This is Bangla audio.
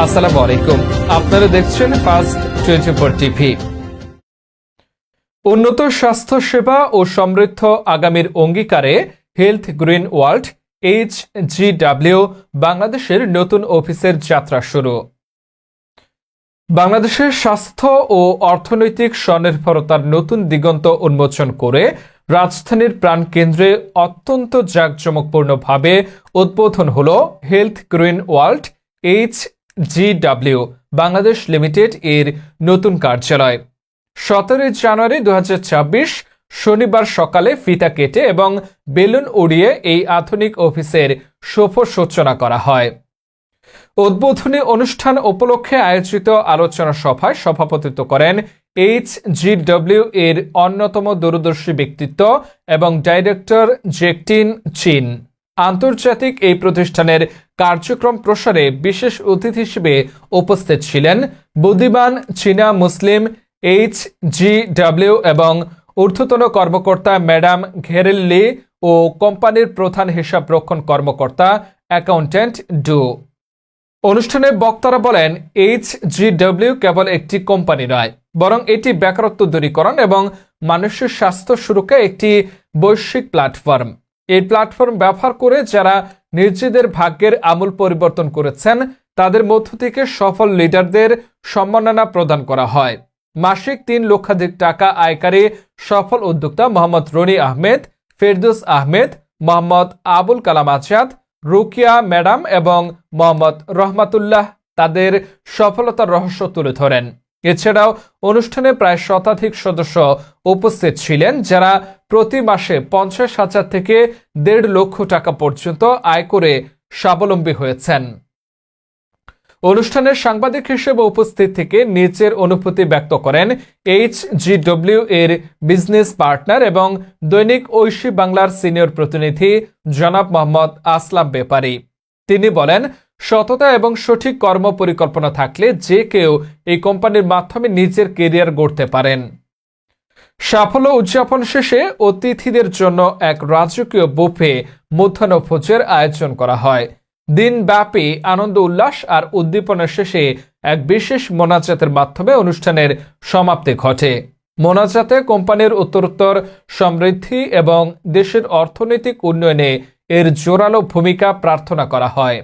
আসসালামু আলাইকুম। আপনারা দেখছেন ফাস্ট 24 টিভি। উন্নত স্বাস্থ্য সেবা ও সমৃদ্ধ আগামীর অঙ্গীকারে হেলথ গ্রিন ওয়ার্ল্ড HGW বাংলাদেশের নতুন অফিসের যাত্রা শুরু। বাংলাদেশের স্বাস্থ্য ও অর্থনৈতিক স্বনির্ভরতার নতুন দিগন্ত উন্মোচন করে রাজধানীর প্রাণকেন্দ্রে অত্যন্ত জাঁকজমকপূর্ণভাবে উদ্বোধন হল health green world HGW Bangladesh limited এর নতুন কার্যালয়। 17 জানুয়ারি 2026 শনিবার সকালে ফিতা কেটে এবং বেলুন উড়িয়ে এই আধুনিক অফিসের শুভ সূচনা করা হয়। উদ্বোধনী অনুষ্ঠান উপলক্ষে আয়োজিত আলোচনা সভায় সভাপতিত্ব করেন HGW এর অন্যতম দূরদর্শী ব্যক্তিত্ব এবং ডাইরেক্টর জেকটিন চিন। আন্তর্জাতিক এই প্রতিষ্ঠানের কার্যক্রম প্রসারে বিশেষ অতিথি হিসেবে উপস্থিত ছিলেন বুদ্ধিমান চীনা মুসলিম HGW এবং ঊর্ধ্বতন কর্মকর্তা ম্যাডাম ঘেরেল লি ও কোম্পানির প্রধান হিসাবরক্ষণ কর্মকর্তা অ্যাকাউন্ট্যান্ট ডু। অনুষ্ঠানে বক্তারা বলেন, HGW কেবল একটি কোম্পানি নয়, বরং এটি বেকারত্ব দূরীকরণ এবং মানুষের স্বাস্থ্য সুরক্ষা একটি বৈশ্বিক প্ল্যাটফর্ম। এই প্ল্যাটফর্ম ব্যবহার করে যারা নিজেদের ভাগ্যের আমূল পরিবর্তন করেছেন তাদের মধ্য থেকে সফল লিডারদের সম্মাননা প্রদান করা হয়। মাসিক 3 লক্ষাধিক টাকা আয়কারী সফল উদ্যোক্তা মোহাম্মদ রনি আহমেদ, ফেরদৌস আহমেদ, মোহাম্মদ আবুল কালাম আজাদ, রুকিয়া ম্যাডাম এবং মোহাম্মদ রহমাতুল্লাহ তাদের সফলতার রহস্য তুলে ধরেন। এছাড়াও অনুষ্ঠানে প্রায় শতাধিক সদস্য উপস্থিত ছিলেন যারা প্রতি মাসে 50,000 থেকে 1.5 লক্ষ টাকা পর্যন্ত আয় করে স্বাবলম্বী হয়েছেন। অনুষ্ঠানের সাংবাদিক হিসেবে উপস্থিত থেকে নিজের অনুভূতি ব্যক্ত করেন HGW এর বিজনেস পার্টনার এবং দৈনিক ঐশী বাংলার সিনিয়র প্রতিনিধি জনাব মোহাম্মদ আসলাম ব্যাপারী। তিনি বলেন, সততা এবং সঠিক কর্ম পরিকল্পনা থাকলে যে কেউ এই কোম্পানির মাধ্যমে নিজের কেরিয়ার গড়তে পারেন। সাফল্য উদযাপন শেষে অতিথিদের জন্য এক রাজকীয় বুফে মধ্যাহ্নভোজের আয়োজন করা হয়। দিনব্যাপী আনন্দ উল্লাস আর উদ্দীপনার শেষে এক বিশেষ মোনাজাতের মাধ্যমে অনুষ্ঠানের সমাপ্তি ঘটে। মোনাজাতে কোম্পানির উত্তরোত্তর সমৃদ্ধি এবং দেশের অর্থনৈতিক উন্নয়নে এর জোরালো ভূমিকা প্রার্থনা করা হয়।